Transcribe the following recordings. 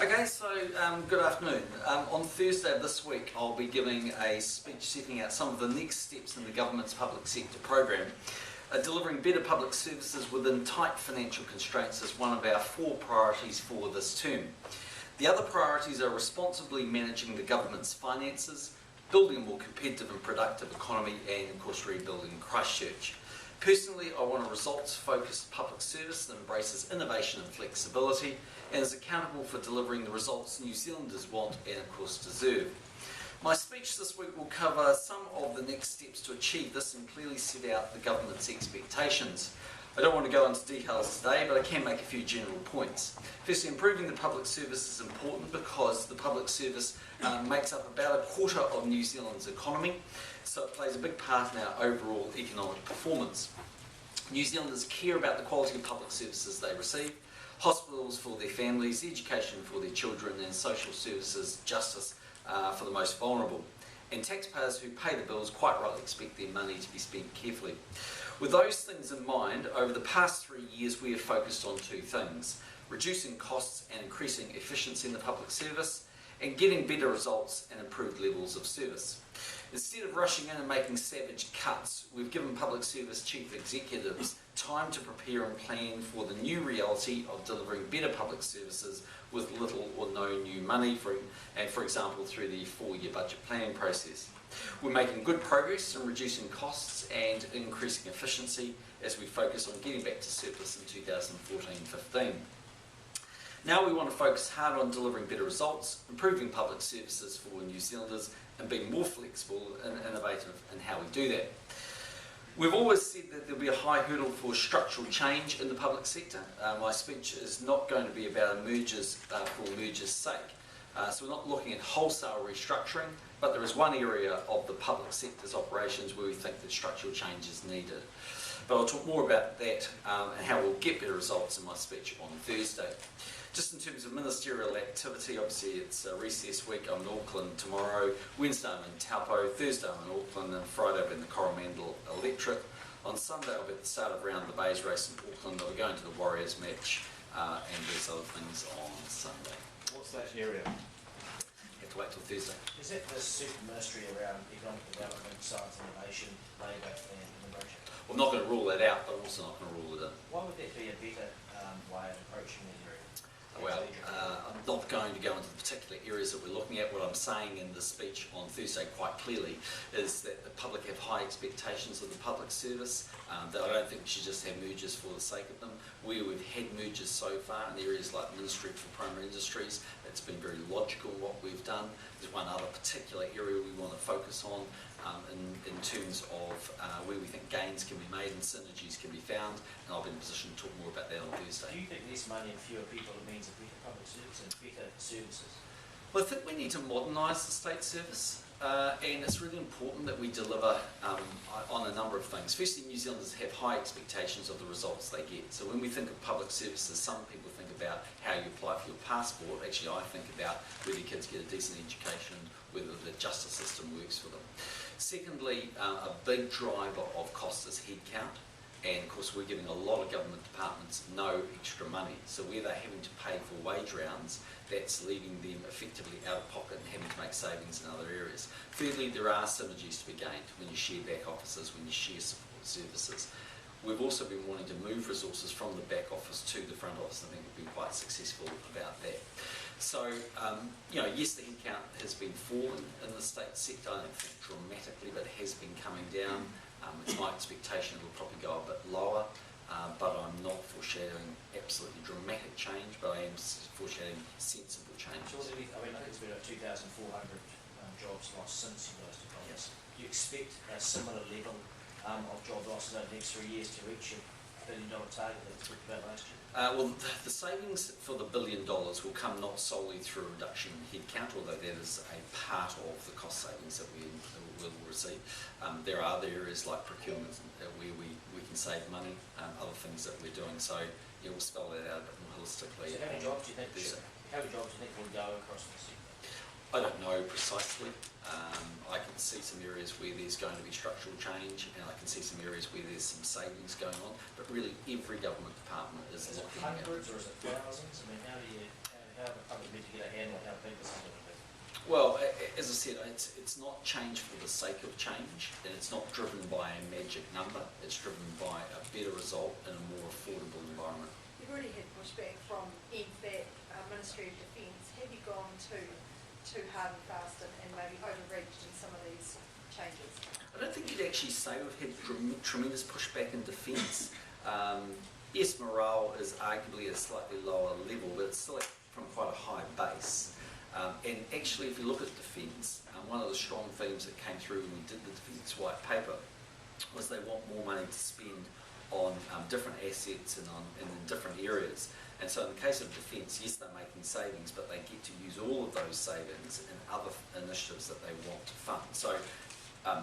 Okay, so good afternoon. On Thursday of this week I'll be giving a speech setting out some of the next steps in the government's public sector program. Delivering better public services within tight financial constraints is one of our 4 priorities for this term. The other priorities are responsibly managing the government's finances, building a more competitive and productive economy, and of course rebuilding Christchurch. Personally, I want a results-focused public service that embraces innovation and flexibility and is accountable for delivering the results New Zealanders want and of course deserve. My speech this week will cover some of the next steps to achieve this and clearly set out the government's expectations. I don't want to go into details today, but I can make a few general points. Firstly, improving the public service is important because the public service makes up about a quarter of New Zealand's economy, so it plays a big part in our overall economic performance. New Zealanders care about the quality of public services they receive, hospitals for their families, education for their children, and social services, justice for the most vulnerable. And taxpayers who pay the bills quite rightly expect their money to be spent carefully. With those things in mind, over the past 3 years we have focused on 2 things: reducing costs and increasing efficiency in the public service, and getting better results and improved levels of service. Instead of rushing in and making savage cuts, we've given public service chief executives time to prepare and plan for the new reality of delivering better public services with little or no new money, for example through the 4-year budget planning process. We're making good progress in reducing costs and increasing efficiency as we focus on getting back to surplus in 2014-15. Now we want to focus hard on delivering better results, improving public services for New Zealanders, and being more flexible and innovative in how we do that. We've always said that there'll be a high hurdle for structural change in the public sector. My speech is not going to be about mergers for mergers' sake. So we're not looking at wholesale restructuring, but there is one area of the public sector's operations where we think that structural change is needed. But I'll talk more about that and how we'll get better results in my speech on Thursday. Just in terms of ministerial activity, obviously it's recess week. I'm in Auckland tomorrow, Wednesday I'm in Taupo, Thursday I'm in Auckland, and Friday I'll be in the Coromandel Electric. On Sunday I'll be at the start of Round the Bays race in Auckland. I'll be going to the Warriors match and there's other things on Sunday. What's that area? Have to wait till Thursday. Is that the super ministry around economic development, science, innovation, labour and immigration? Well, I'm not going to rule that out, but I'm also not going to rule it in. Why would that be a better way of approaching that area? Well, I'm not going to go into the particular areas that we're looking at. What I'm saying in the speech on Thursday quite clearly is that the public have high expectations of the public service, that I don't think we should just have mergers for the sake of them. Where we've had mergers so far in areas like Ministry for Primary Industries, it's been very logical what we've done. There's one other particular area we want to focus on in terms of where we think gains can be made and synergies can be found, and I'll be in a position to talk more about that on Thursday. Do you think less money and fewer people means a better public service and better services? Well, I think we need to modernise the state service, and it's really important that we deliver on a number of things. Firstly, New Zealanders have high expectations of the results they get. So when we think of public services, some people think about how you apply for your passport. Actually, I think about whether your kids get a decent education, whether the justice system works for them. Secondly, a big driver of cost is headcount. And of course we're giving a lot of government departments no extra money. So where they're having to pay for wage rounds, that's leaving them effectively out of pocket and having to make savings in other areas. Thirdly, there are synergies to be gained when you share back offices, when you share support services. We've also been wanting to move resources from the back office to the front office. I think we've been quite successful about that. So, yes, the headcount has been falling in the state sector, I don't think dramatically, but it has been coming down. It's my expectation it will probably go a bit lower, but I'm not foreshadowing absolutely dramatic change, but I am foreshadowing sensible change. So I think it's been about 2,400 jobs lost since you guys took office. Do you expect a similar level of job losses over the next 3 years to reach your $1 billion target that we talked about last year? Well, the savings for the $1 billion will come not solely through a reduction in headcount, although that is a part of the cost savings that we will receive. There are other areas like procurement where we can save money, other things that we're doing, so we'll spell that out a bit more holistically. So how many jobs do you think will go across the sector? I don't know precisely. I can see some areas where there's going to be structural change, and I can see some areas where there's some savings going on, but really every government department is looking at... Hundreds or is it thousands? I mean, how do you how are we meant to get a handle on how big this is going to be? Well, as I said, it's not change for the sake of change, and it's not driven by a magic number. It's driven by a better result in a more affordable environment. You've already had pushback from MFAT, Ministry of Defence. Have you gone too hard and fast and maybe overreached in some of these changes? I don't think you'd actually say we've had tremendous pushback in defence. Yes, morale is arguably at a slightly lower level, but it's still from quite a high base. And actually, if you look at defence, one of the strong themes that came through when we did the Defence White Paper was they want more money to spend on different assets and in different areas. And so in the case of defence, yes, they're making savings, but they get to use all of those savings in other initiatives that they want to fund. So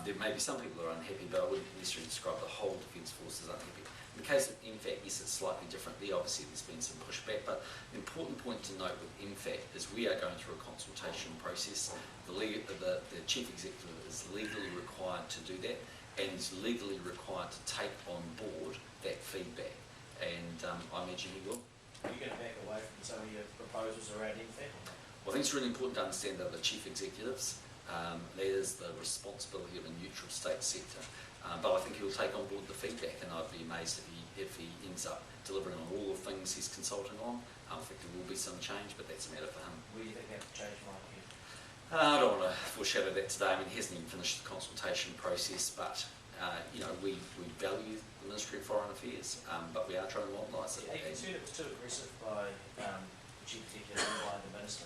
there may be some people who are unhappy, but I wouldn't necessarily describe the whole Defence Force as unhappy. In the case of MFAT, yes, it's slightly different there. Obviously, there's been some pushback, but the important point to note with MFAT is we are going through a consultation process. The Chief Executive is legally required to do that, and is legally required to take on board that feedback. And I imagine he will. Are you going to back away from some of your proposals around MFAT? Well, I think it's really important to understand that the Chief Executives, that is the responsibility of a neutral state sector. But I think he'll take on board the feedback, and I'd be amazed if he ends up delivering on all the things he's consulting on. I think there will be some change, but that's a matter for him. Where do you think that change might be? I don't want to foreshadow that today. I mean, he hasn't even finished the consultation process, but we value the Ministry of Foreign Affairs, but we are trying to modernise it. Are you concerned it was too aggressive by the Chief Executive and by the Minister,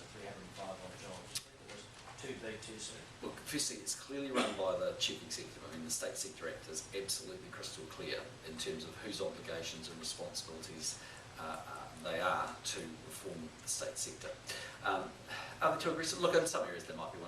305 odd jobs? It was too big, too soon? Well, firstly, it's clearly run by the Chief Executive. I mean, the State Sector Act is absolutely crystal clear in terms of whose obligations and responsibilities they are to reform the state sector. Are they too aggressive? Look, in some areas they might be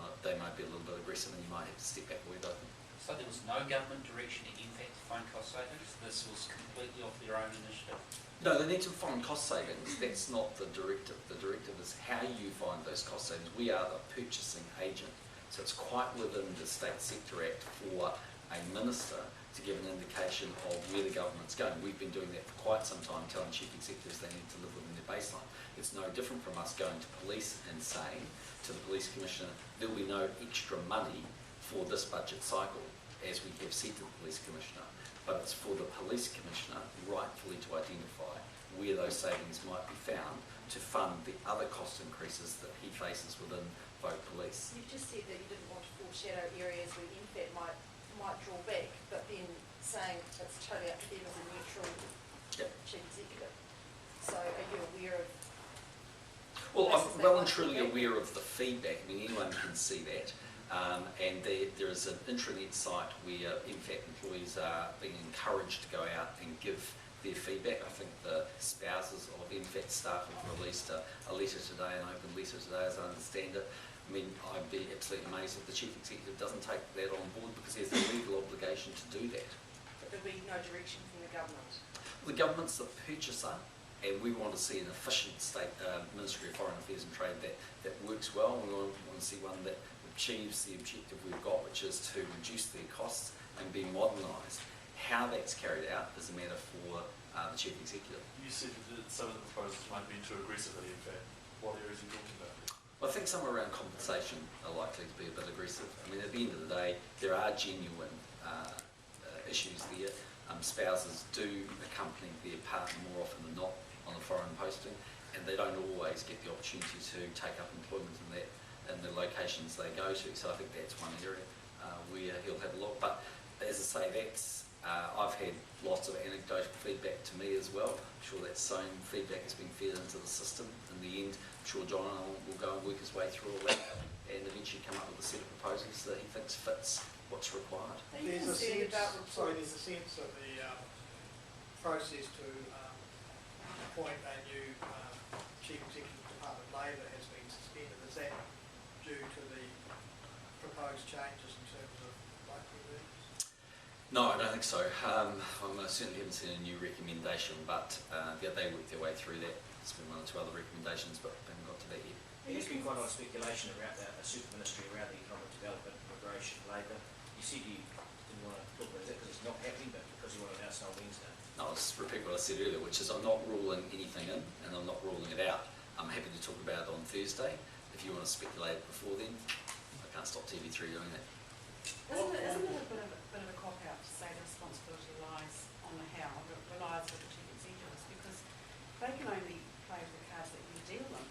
a little bit aggressive, and you might have to step back away, I think. So there was no government direction to MFAT to find cost savings? This was completely off their own initiative? No, they need to find cost savings. That's not the directive. The directive is how you find those cost savings. We are the purchasing agent. So it's quite within the State Sector Act for a minister to give an indication of where the government's going. We've been doing that for quite some time, telling chief executives they need to live within their baseline. It's no different from us going to police and saying to the police commissioner, there'll be no extra money for this budget cycle, as we have said to the police commissioner. But it's for the police commissioner rightfully to identify where those savings might be found to fund the other cost increases that he faces within both police. You've just said that you didn't want to foreshadow areas where MFAT might draw back, but then saying it's totally up to them as a neutral chief executive. So are you aware of? Well, I'm well and truly aware of the feedback. I mean, anyone can see that. And there is an intranet site where MFAT employees are being encouraged to go out and give their feedback. I think the spouses of MFAT staff have released a letter today, an open letter today, as I understand it. I mean, I'd be absolutely amazed if the chief executive doesn't take that on board, because he has a legal obligation to do that. But there'll be no direction from the government. The government's the purchaser, and we want to see an efficient state Ministry of Foreign Affairs and Trade that works well. We want to see one that achieves the objective we've got, which is to reduce their costs and be modernised. How that's carried out is a matter for the chief executive. You said that some of the proposals might be too aggressive, in fact. What areas are you talking about? Well, I think somewhere around compensation are likely to be a bit aggressive. I mean, at the end of the day, there are genuine issues there. Spouses do accompany their partner more often than not on a foreign posting, and they don't always get the opportunity to take up employment in the locations they go to. So I think that's one area where he'll have a look. But as I say, I've had lots of anecdotal feedback to me as well. I'm sure that same feedback has been fed into the system. In the end, I'm sure John will go and work his way through all that and eventually come up with a set of proposals that he thinks fits what's required. Are you There's a concerned about there's a sense of the process to appoint a new Chief Executive Department of Labour has been suspended. Is that due to the proposed changes in terms of local earnings? No, I don't think so. I certainly haven't seen a new recommendation, but they worked their way through that. There's been one or two other recommendations, but they haven't got to that yet. There's been quite a lot of speculation around a super ministry around the economic development, immigration, labour. You said you didn't want to talk about that because it's not happening, but because you want to announce it on Wednesday. No, I'll just repeat what I said earlier, which is I'm not ruling anything in and I'm not ruling it out. I'm happy to talk about it on Thursday. If you want to speculate before then, I can't stop TV3 doing that. Isn't it a bit of a cop-out to say the responsibility lies on the how, relies with the chief executives, because they can only play with the cards that you deal them,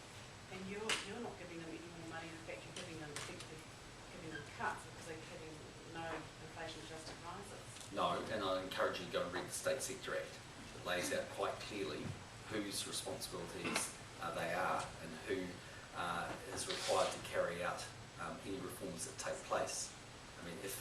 and you're not giving them any more money. In fact, you're giving them effectively giving them cuts because they're getting no inflation-adjusted rises. No, and I encourage you to go and read the State Sector Act. It lays out quite clearly whose responsibilities they are and who is required to carry out any reforms that take place. I mean, if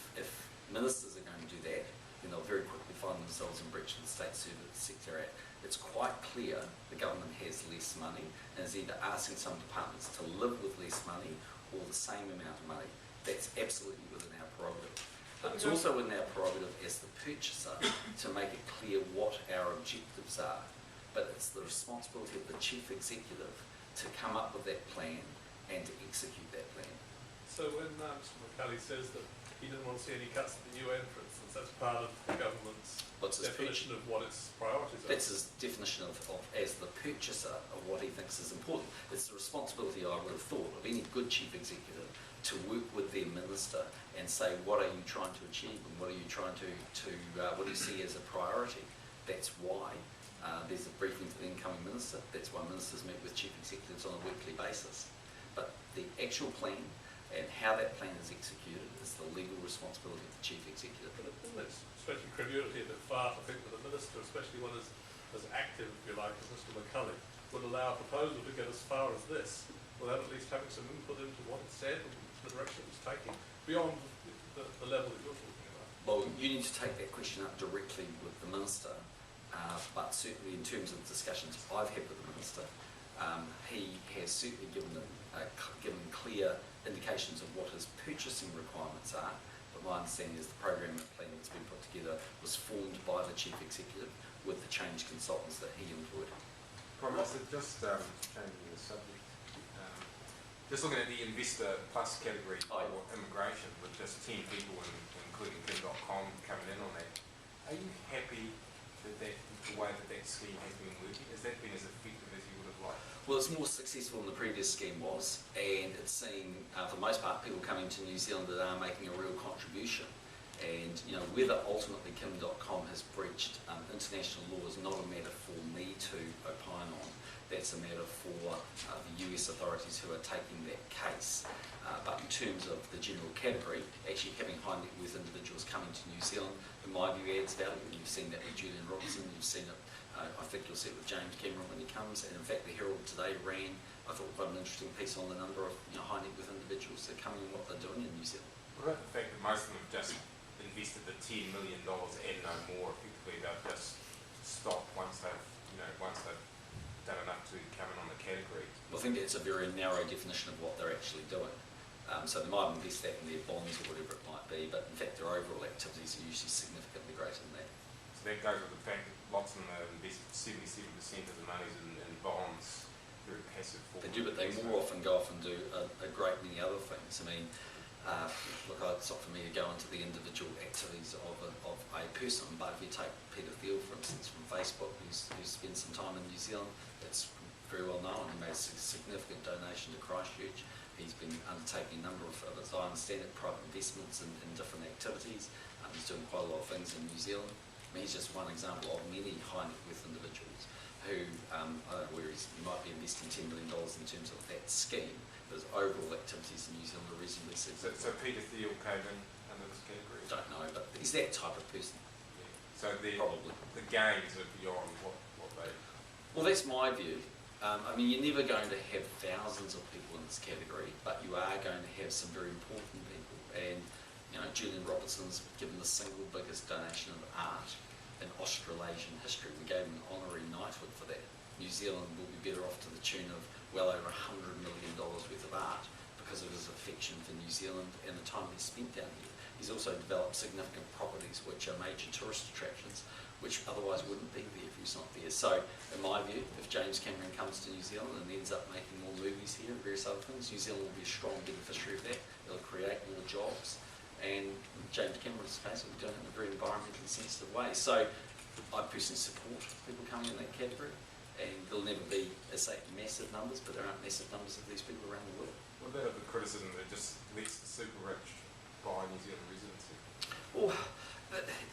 ministers are going to do that, then they'll very quickly find themselves in breach of the State Sector Act. It's quite clear the government has less money and is either asking some departments to live with less money or the same amount of money. That's absolutely within our prerogative. It's also within our prerogative as the purchaser to make it clear what our objectives are. But it's the responsibility of the chief executive to come up with that plan and to execute that plan. So when Mr McCully says that he didn't want to see any cuts at the UN, for instance, that's part of the government's definition of what its priorities are. That's his definition of as the purchaser of what he thinks is important. It's the responsibility, I would have thought, of any good chief executive to work with their minister and say, what are you trying to achieve and what are you trying to what do you see as a priority? That's why there's a briefing to the incoming minister. That's why ministers meet with chief executives on a weekly basis. But the actual plan and how that plan is executed is the legal responsibility of the chief executive. But isn't it stretching credulity a bit far to think that a minister, especially one as active, if you like, as Mr McCully, would allow a proposal to get as far as this without at least having some input into what it said and the direction it was taking beyond the level that you're talking about? Well, you need to take that question up directly with the minister, but certainly in terms of discussions I've had with the minister, he has certainly given clear indications of what his purchasing requirements are, but my understanding is the program and plan that's been put together was formed by the chief executive with the change consultants that he employed. Prime Minister, just changing the subject, just looking at the Investor Plus category for immigration with just 10 people, including Kim.com, coming in on that, are you happy that the way that scheme has been working? Has that been as effective as you would have liked? Well, it's more successful than the previous scheme was, and it's seeing, for the most part, people coming to New Zealand that are making a real contribution. And whether ultimately Kim.com has breached international law is not a matter for me to opine on. That's a matter for the US authorities who are taking that case. But in terms of the general category, actually having high net worth individuals coming to New Zealand, in my view, adds value. And you've seen that with Julian Robertson, you've seen it, I think you'll see it with James Cameron when he comes. And in fact, the Herald today ran, I thought, quite an interesting piece on the number of high net worth individuals that are coming and what they're doing in New Zealand. What about the fact that most of them have just invested the $10 million and no more? Effectively, they've just stopped once they've done enough to come in on the category. Well, I think it's a very narrow definition of what they're actually doing. So they might invest that in their bonds or whatever it might be, but in fact their overall activities are usually significantly greater than that. So that goes with the fact that lots of them have invested 77% of the money in bonds, very passive form. They do, but they more often go off and do a great many other things. I mean, look, it's not for me to go into the individual activities of a person, but if you take Peter Thiel, for instance, from Facebook, who's spent some time in New Zealand, it's very well known. He made a significant donation to Christchurch. He's been undertaking a number of, as I understand it, private investments in different activities. He's doing quite a lot of things in New Zealand. I mean, he's just one example of many high net worth individuals who, I don't know where he might be investing $10 million in terms of that scheme, but his overall activities in New Zealand are reasonably significant. So Peter Thiel came in under this category? I don't know, but he's that type of person. Yeah. So probably the gains are beyond what they... Well, that's my view. I mean, you're never going to have thousands of people in this category, but you are going to have some very important people. And, Julian Robertson's given the single biggest donation of art in Australasian history. We gave him an honorary knighthood for that. New Zealand will be better off to the tune of well over $100 million worth of art because of his affection for New Zealand and the time he spent down here. He's also developed significant properties which are major tourist attractions, which otherwise wouldn't be there if he's not there. So, in my view, if James Cameron comes to New Zealand and ends up making more movies here and various other things, New Zealand will be a strong beneficiary of that. It'll create more jobs. And James Cameron's case will be doing it in a very environmentally sensitive way. So, I personally support people coming in that category. and there'll never be, I say, massive numbers, but there aren't massive numbers of these people around the world. What about the criticism that it just lets the super rich buy New Zealand residency? Well,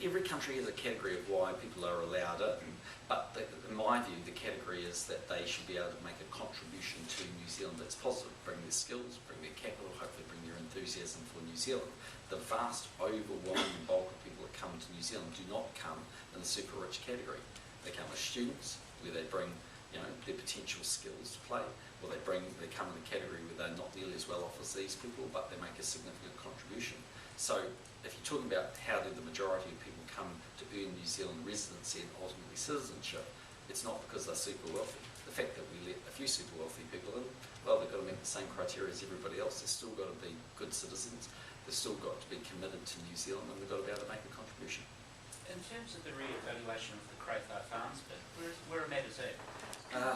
every country has a category of why people are allowed in, but in my view, the category is that they should be able to make a contribution to New Zealand that's positive, bring their skills, bring their capital, hopefully bring their enthusiasm for New Zealand. The vast, overwhelming bulk of people that come to New Zealand do not come in the super rich category. They come as students, where they bring their potential skills to play, or they come in the category where they're not nearly as well off as these people, but they make a significant contribution. So if you're talking about how do the majority of people come to earn New Zealand residency and ultimately citizenship, it's not because they're super wealthy. The fact that we let a few super wealthy people in, well, they've got to meet the same criteria as everybody else. They've still got to be good citizens. They've still got to be committed to New Zealand, and they've got to be able to make a contribution. In terms of the re-evaluation of the Crowthar Farms bit, where matters at?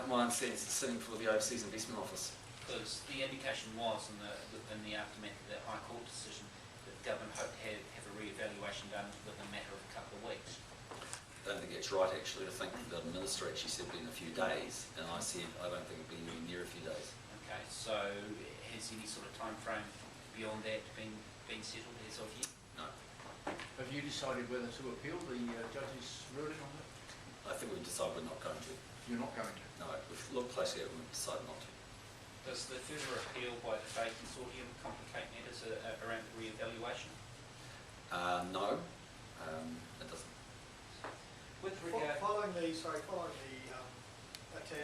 My understanding is it's sitting for the Overseas Investment Office. Because the indication was in the aftermath of that High Court decision that the government hoped to have a re-evaluation done within a matter of a couple of weeks. I don't think it's right actually. I think the Minister actually said in a few days, and I said I don't think it'll be anywhere near a few days. Okay, so has any sort of time frame beyond that been settled as of yet? No. Have you decided whether to appeal the judge's ruling on that? I think we've decided we're not going to. You're not going to? No, we've looked closely at it and we've decided not to. Does the further appeal by the Faith Consortium complicate matters around the re-evaluation? No, it doesn't. With regard... Following the attack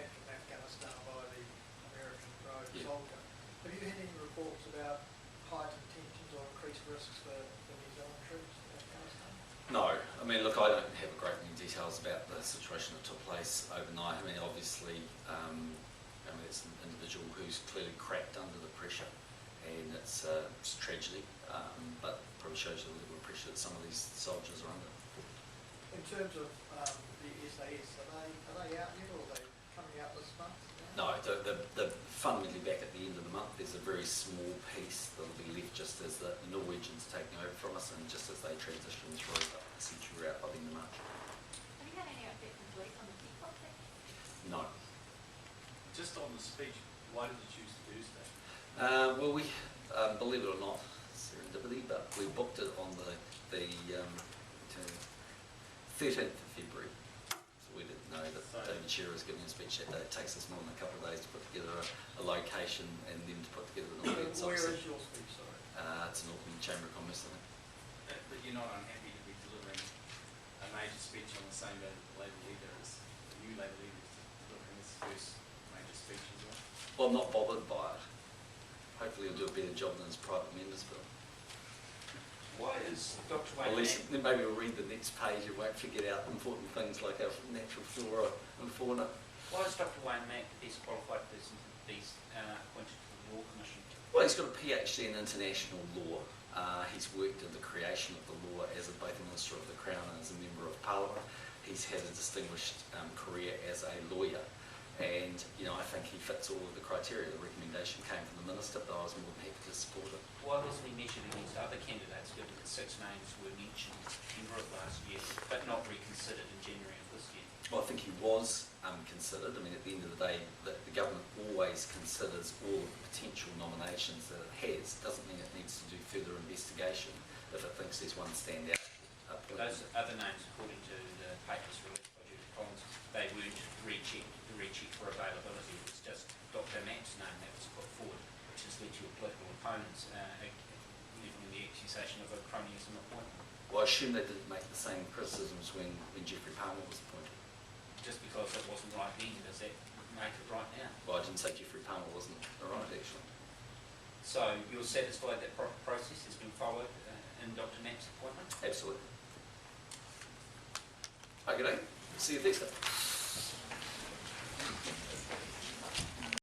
in Afghanistan by the American rogue soldier, have you had any reports about heightened tensions or increased risks for New Zealand troops in Afghanistan? No, I mean, look, I don't have a great many details about the situation that took place overnight. I mean, obviously, it's an individual who's clearly cracked under the pressure, and it's a tragedy, but probably shows you the level of pressure that some of these soldiers are under. In terms of the SAS, are they out yet, or are they coming out this month? No, they're fundamentally back at the end of the month. There's a very small piece that'll be left just as the Norwegians taking over from us, and just as they transition through, essentially we're out by the end of March. Have you had any update from police on the Teapot thing? No. Just on the speech, why did you choose to do that? Well, we, believe it or not, serendipity, but we booked it on the 13th of February. So we didn't know that David Shearer was giving a speech that day. It takes us more than a couple of days to put together a location and then to put together an audience. Where is your speech, sorry? It's an Auckland Chamber of Commerce, I think. But you're not unhappy to be delivering a major speech on the same day that the Labour leader is, the new Labour leader is delivering his first major speech as well? Well, I'm not bothered by it. Hopefully he'll do a better job than his private members will. Why is Dr. At Wayne least then maybe we'll read the next page and won't forget out important things like our natural flora and fauna. Why is Dr. Wayne Mack the best qualified person to be appointed to the Law Commission? Well, he's got a PhD in international law. He's worked in the creation of the law as both a Minister of the Crown and as a Member of Parliament. He's had a distinguished career as a lawyer, and I think he fits all of the criteria. The recommendation came from the Minister, but I was more than happy to support it. Why wasn't he measured against other candidates, given that 6 names were mentioned in Europe last year, but not reconsidered in January of this year? Well, I think he was considered. I mean, at the end of the day, the government always considers all of the potential nominations that it has. Doesn't mean it needs to do further investigation if it thinks there's one standout appointment. Those other names, according to the papers released by Judith Collins, they weren't rechecked for availability. It was just Dr. Mack's name that was put forward, which has led to your political opponents leaving the accusation of a cronyism appointment. Well, I assume they didn't make the same criticisms when Geoffrey Palmer was appointed. Just because it wasn't right then, does that make it right now? Well, I didn't say Geoffrey Palmer wasn't right, actually. So you're satisfied that proper process has been followed in Dr. Mack's appointment? Absolutely. Okay, see you Thursday.